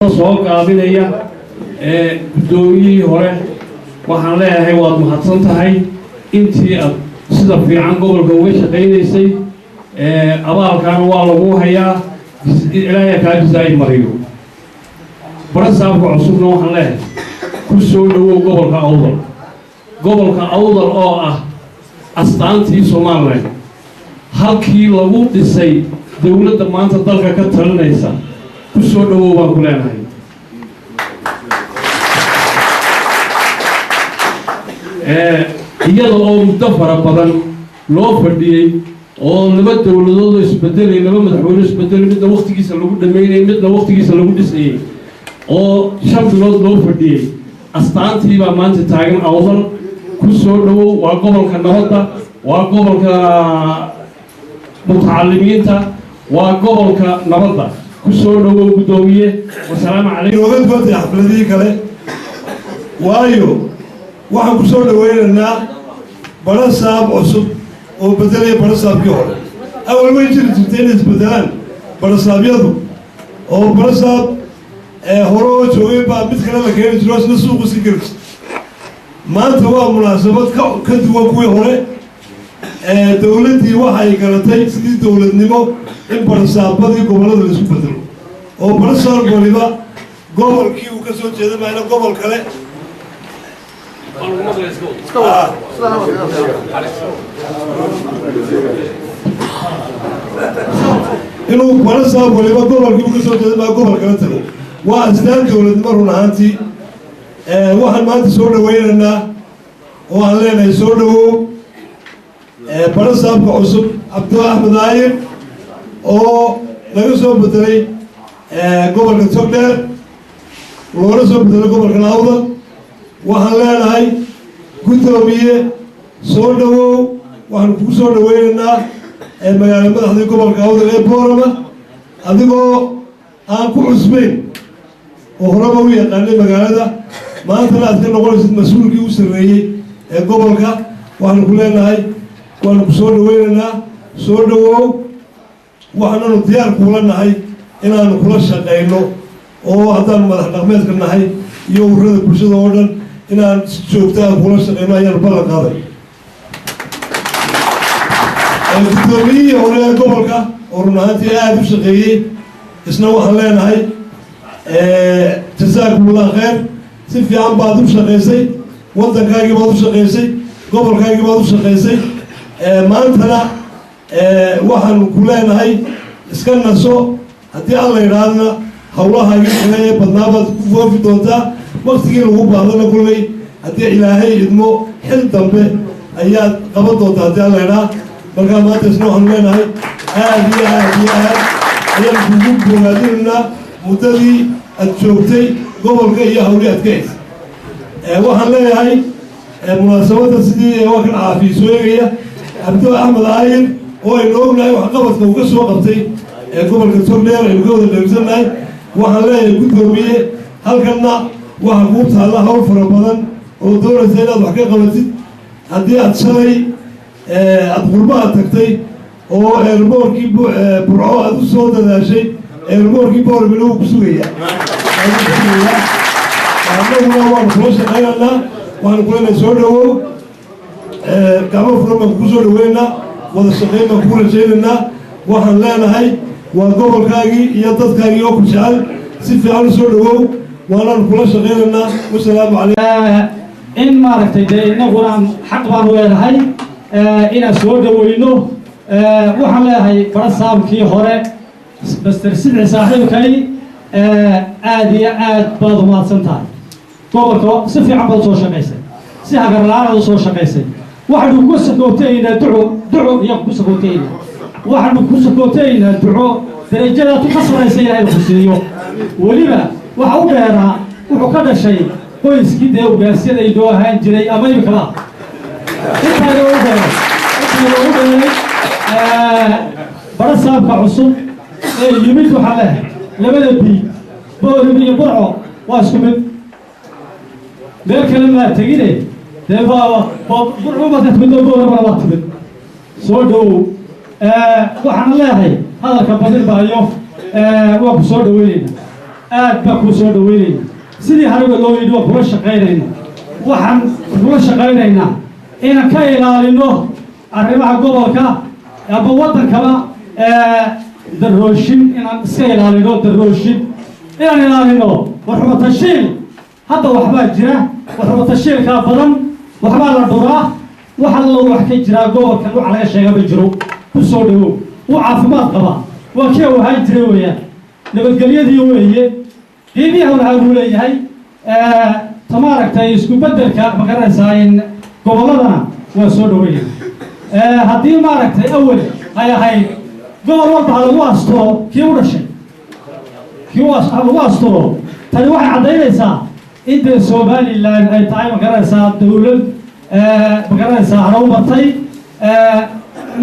soo gaabinaya guddoomiyihii hore waxaan leeyahay waad mahadsan tahay intii aad sida fiican gobolka uga shaqaynaysay abaalkaana waa lagu hayaa ilaahay kaa jazaa'i mariyo barasaabka cusubna waxaan leeyahay ku soo dhawow gobolka awdal oo ah astaantii Soomaaliland halkii lagu dhisay dawladda maanta dalka ka talinaysa ku soo dhawow baan ku leenahay iyada oo muddo fara badan loo fadhiyay oo laba dawladood isbedelay laba madaxweyne isbedelay midna waqtigiisa lagu dhameeyay midna waqtigiisa lagu dhisay oo 5 bilood loo fadhiyay astaantii baa maanta taagan awdal ku soo dhawow waa gobolka nabadda waa gobolka mutacalimiinta waa gobolka nabadda ku soo dhawow gudoomiye wasalaam calaykum wada go'day xafladii kale waayo waxaan ku soo dhaweynaynaa barasaab cusub oo bedelay barasaabkii hore awal way jirtay inay isbedelaan barasaabyadu oo barasaab hore oo joogay baa mid kale la keenay jiro isla suuq si garis maanta waa munaasabad ka duwan kuwii hore dawladdii waxay garatay sidii dawladnimo in barasaabadii gobollada la isku bedelo oo barasaab waliba gobolkii uu ka soo jeeday maana gobol kale inuu barasaab waliba gobolkii uu ka soo jeeday maana gobol kale tago waa astaan dawladnimo run ahaantii waxaan maanta soo dhaweynaynaa oo aan leenahay soo dhawow barasaabka cusub cabdi axmed aayin oo laga soo bedelay gobolka togdheer loona soo bedelay gobolka awdal waxaan leenahay guddoomiye soo dhawow waxaan kugu soo dhaweynaynaa magaala madaxdii gobolka awdal ee boorama adigoo aan ku cusbayn oo horeba u yaqaanay magaalada maantana aad ka noqonaysid mas-uulkii u sarreeyey ee gobolka waxaanu ku leenahay waanu ku soo dhaweynaynaa soo dhawow waxaananu diyaar kuula nahay inaanu kula shaqayno oo haddaanu madax dhaqmeedka nahay iyo ururada bulshada oo dhan inaan si joogta aan kula shaqayno ayaanu ballan qaaday guddoomiyihii hore ee gobolka oo run ahaantii aada u shaqeeyey isna waxaan leenahay jasaakumullah khayr si fiican baad u shaqaysay waddankaagii baad u shaqaysay gobolkaagii baad u shaqaysay maantana waxaanu ku leenahay iska naso haddii alla yidhaahdana hawlahaagii kale ee badnaa baad ku foofi doontaa waktigii lagu baadana kulley haddii ilaahay idmo xil dambe ayaad qaban doontaa haddii alla yidhaah markaa maanta isna waxaanu leenahay aad iyo aad iyo aad ayaan kugu bogaadinaynaa muddadii aad joogtay gobolka iyo hawli aad ka haysay waxaan leeyahay munaasabadda sidii waa kan caafiya soo eegaya cabdi axmed aayin oo aynu ognahay waxqabadka uu ka soo qabtay gobolka togdheer aynu ka wada dheegsannahay waxaan leeyahay guddoomiye halkanna waxaa kuu taalla hawl fara badan oo doonaysa inaad wax ka qabatid haddii aad shalay aada qurbaha tagtay oo eerboorkii burco aad u soo dadaashay eerboorkii boormil uu ku sugaya annaguna waanu kula shaqaynaynaa waxaanu kuleenahay soo dhawow gacmo furan baan kugu soo dhaweynaynaa wada shaqayn baan kugu rajaynaynaa waxaan leenahay waa gobolkaagii iyo dadkaagii oo ku jecel si fiican u soo dhawow waanaanu kula shaqaynaynaa wasalaamu calaykum in maaragtay dee innaguna xaq baanu leenahay inaan soo dhaweyno waxaan leeyahay barasaabkii hore master sidci saaxiibkay aad iyo aad baad umahadsan tahay gobolka si fiican baad soo shaqaysay si hagarla-aan u soo shaqaysay waxaanu ku sakootaynaa duco iyo ku sakootaynaa waxaanu ku sakootaynaa duco darajadaad ka saraysa ilaahay ku siiyo weliba waxa u dheeraa wuxuu ka dhashay qoyskii dee ugaasyada inoo ahaan jiray ama imikaba intaa loogu dheeray barasaabka cusub ee yimid waxaa leehay labada biig boorib iyo burco waa isku mid meel kale maa tegine dee burcubaka timid oo booribana waa timid soo dhawow waxaan leeyahay hadalka badin baayo waa ku soo dhaweynayna aad baa kuu soo dhaweynayna sidii hariba loo yidhi waa kula shaqaynayna waxaan kula shaqaynaynaa inaan ka ilaalino arrimaha gobolka ama waddankaba darooshin inaan iska ilaalino darooshin inaan ilaalino warxumatashiil hadda waxbaa jira warxumatashiilkaa badan waxbaa la dhuraa wax allo wax ka jiraa gobolkan wax laga sheega ma jiro ku soo dhawow uu caafimaad qabaa waa kii uu ahaan jiray weeyaan nabadgelyadii weeye qiimiyaha waxaa uu leeyahay tamaaragtay isku beddelka ma garanaysaa in gobolladana waa soo dhaweynaya haddii maaragtay awal ay ahayd gobol walba ha lagu asturo kii u dhashay kii lagu asturo tani waxay caddaynaysaa in dee somalilan ay tahay ma garanaysaa dawlad ma garanaysaa hana u batay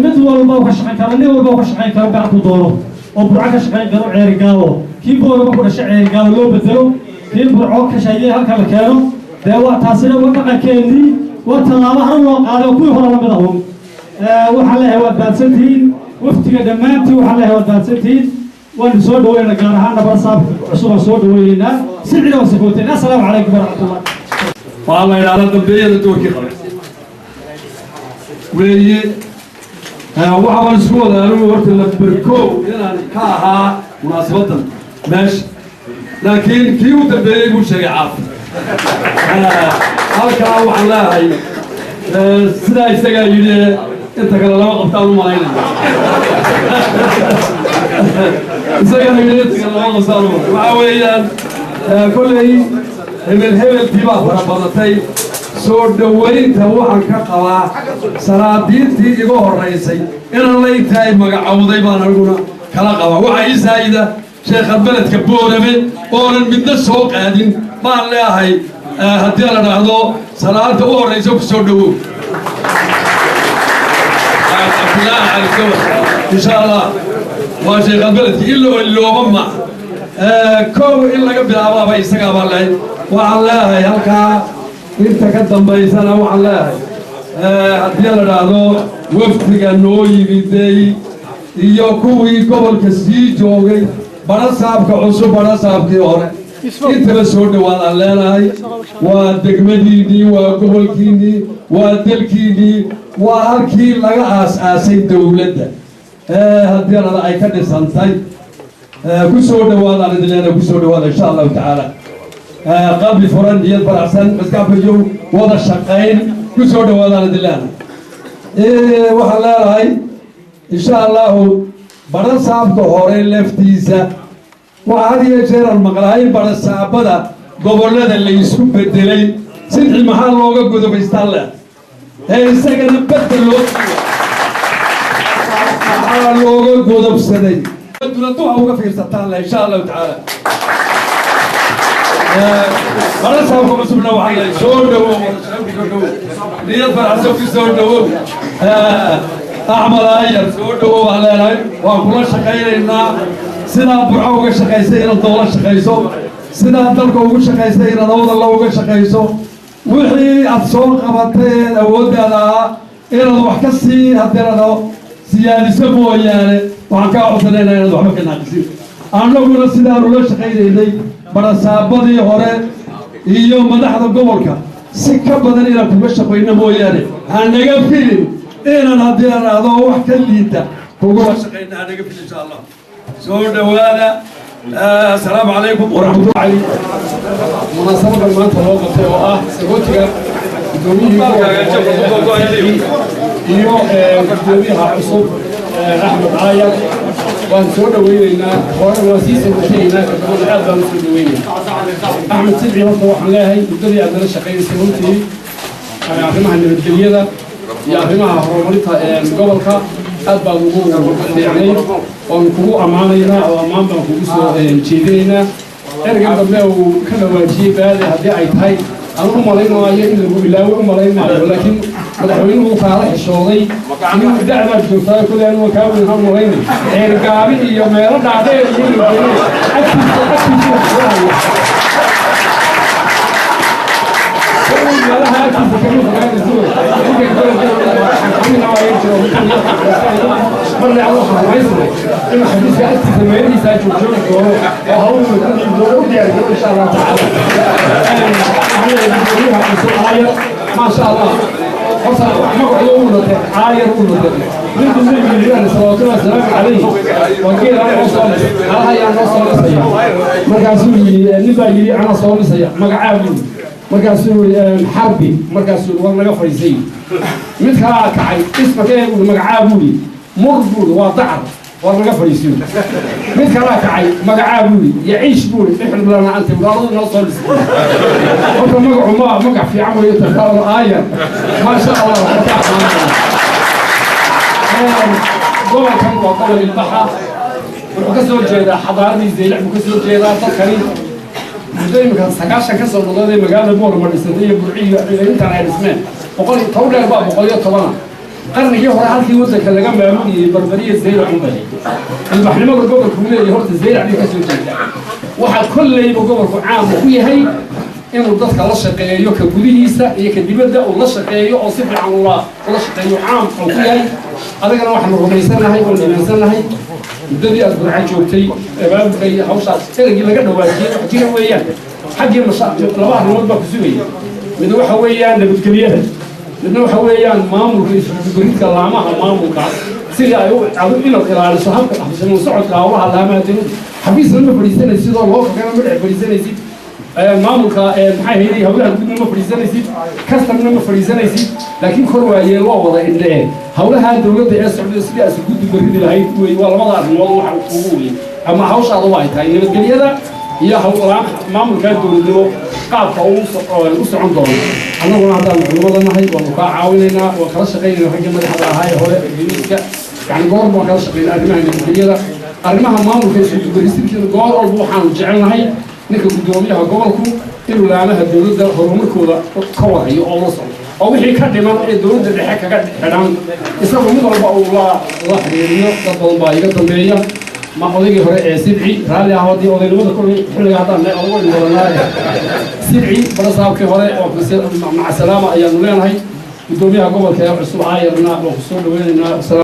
mid walba u ka shaqayn karo nin walba u ka shaqayn karo gacku doono oo burco ka shaqayn karo ceerigaabo kii booraba ku dhashay ceerigaabo loo bedelo kii burco ka shaqeeyay halka la keeno dee waa taasina waa dhaqankeennii waa tallaabo hore loo qaaday oo kuwii hore lamid ahun waxaan leeyahay waad baadsantihiin waftiga dhammaantiin waxaan leeyahay waad baadsantihiin waan soo dhaweynaa gaar ahaan nabarsaab cusub aan soo dhaweynaynaa si cida wasakooteen assalaamu calaykum waraxmatullah waxaa la yidhahdaa dambeeyada doorkii qabay weeye waxaan isku wada anigu horta la berkoow inaan ka ahaa munaasabadan meesha laakiin kii u dambeeyey buu sheegay caafi halkaa waxaan leeyahay sidaa isagaa yidhi inta kale lama qabtaan u malaynaya isagana yidhi inta kale lama qabtaan u malaynaya waxaa weeyaan kolley hebelkii baa fara badatay soo dhawaynta waxaan ka qabaa salaadiintii iga horraysay inaan la intaay magacowday baan aniguna kala qabaa waxaa ii saayida sheekha beledka boorame oonan midna soo qaadin baan leeahay haddii la dhahdo salaada u horraysa ku soo dhawow insha allah waa sheekha beledka ilooba ma kow in laga bilaabaaba isagaa baan lehay waxaan leeyahay halkaa inta ka dambaysana waxaan leeyahay haddii la dhahdo wafdiga noo yimiday iyo kuwii gobolka sii joogay barasaabka cusub barasaabkii hore intaba soo dhawaadaan leenahay waa degmadiinnii waa gobolkiinnii waa dalkiinnii waa halkii laga aas-aasay dawladda haddii lada ay ka dhisantay ku soo dhawaadaan idin leenahay ku soo dhawaada insha allahu tacaala قبل فرن ديال برعسان بس كافيو وضع شقين كسر دوادان دلنا وحلا هاي إن شاء الله برا صعب كهوري لفتيزا وهذه يجرى المقلاين برا صعب هذا قبل هذا اللي يسكب بدلي سنت المحل لوجا جودو بيستالا هاي السجن بدل لوجا جودو بسدي بدنا توها في ستان إن شاء الله تعالى أنا سأقول بس بنا وحلا سود نيت فرحسوك سود أعمل أير سود وحلا لا وأقول شقينا سنا برعوك شقيسين الدولة شقيسو سنا دلكوك شقيسين نوض الله شقيسو وحي أتصور قبضتين أود أنا إلى الوحكسي هذا سيادي سبوا يعني وعنكا عطلنا إلى الوحكة ناقصين أنا أقول سنا رولا شقيسين barasaabadii hore iyo madaxda gobolka si ka badan inaan kuga shaqayno mooyaane ha naga filin inaan haddii aan ahdo wax ka liita kugula shaqayna ha naga filin insha allah soo dhawaada assalaamu calaykum waraxmatullahi munaasabadan maanta loo qabtay oo ah sagootiga gudoomiyihii iyo gudoomiyaha cusub axmed caayar waan soo dhaweynaynaa hore waan sii sagotaynaa kadibna aad baan usoo dhaweynaynaa axmed sidci horta waxaan leeyahay muddadii aad nala shaqaynaysay runtii arrimaha nabadgelyada iyo arrimaha horumarinta gobolka aad baan ugu fiicnay oon kugu ammaanaynaa oo ammaan baan kugu soo jeedinaynaa ergan dambe uu ka dhawaajiyey baade haddii ay tahay aan u malaynayo in lagu ilaawo u malaynayo laakiin madaxweynuhu kaala xishooday inuu dacdaad joogtaa kule anigu kaa weyn ha malaynay ceergaabi iyo meelo dhaadheer iyo agtiisa meelaha agtiisa kama fogaanayso marna alla waxaan rumaysanay إن حديث أنت تمارين ساجون جون وهو من إن شاء الله تعالى ما شاء الله حصل مقعود عاير ولد من ضمن الجيران صلوات الله وسلامه عليه وقيل أنا وصل هاي أنا وصل سيا مركزولي نبى أنا وصل سيا مقعابي مركزولي حربي مركزولي والله فريسي مثل كعي اسمه إيه مقعابولي مربول وضعر والله فريسي مثل كعي مقعابولي يعيش بولي إحنا بلنا أنت وقالوا نوصل وكم مقع في عمل يتفاعل آية ما شاء الله قوة كم وقوة البحر وكسر جيدا حضاري زي لعب وكسر جيدا تذكري زي ما كان سكاشة كسر وضعي مقال البور مرسلية برعية انت على اسمه وقال طول الباب وقال طبعا قرن يهور هالكي وزك اللي جنب يعملي بربرية زي العمبلي البحر ما قبل كمية يهور زي لعب كسر جيدا واحد كل يبقى قبل عام وهي هي inuu dadka la shaqeeyo ka gudihiisa iyo ka dibadda uu la shaqeeyo oo si fiican ula shaqeeyo caam oo ku yahay adagana waxaan rumaysanahay oo nimaysanahay muddadii aad gurca joogtay abaabkay hawshaas eragii laga dhawaajiyay wax jira weeyaan xaggii mashaariic laba arrimood baa ku sugaya mid waxa weeyaan nabadgelyada midna waxa weeyaan maamulka isbeddelka laamaha maamulka sidii ay inaad ilaaliso habka xabsiga socodka hawlaha laamaha dawladda xafiisna ma fadhiisanaysid sidoo loo kakana ma dhex fadhiisanaysid maamulka maxay hayay hawlaha gudna ma fariisanaysid kastamna ma fariisanaysid laakiin kor waayeen waa wada indhee hawlaha dawladda ee Soomaaliya sidaas guddi baridi lahayd way waa labada arrimood waxa ugu weyn ama hawshaada waa tahay nabadgelyada iyo hawlaha maamulka dawladnimo qaabka uu socon doono annaguna hadaan culimada nahay waa ka caawinaynaa waa kala shaqeynaa ragga madaxda ahaa hore guddiga yani goor ma kala shaqeynaa arrimaha nabadgelyada arrimaha maamulka isku barisidkii goor walba waxaan jecelnahay ninka gudoomiyaha gobolku inuu laamaha dawladda horumarkooda ka warayo oo la socdo oo wixii ka dhiman ee dawladda dhexe kaga xidhan isagu mid walba uu la xiriiriyo dad badan baa iga dambeeya ma odaygii hore ee sidci raalli ah wadii odaynimada xilliga haddaan odagu dhimanaa sidci barasaabkii hore oo maca salaama ayaanu leenahay gudoomiyaha gobolka ee cusub aayarna oo ku soo dhaweynaynaa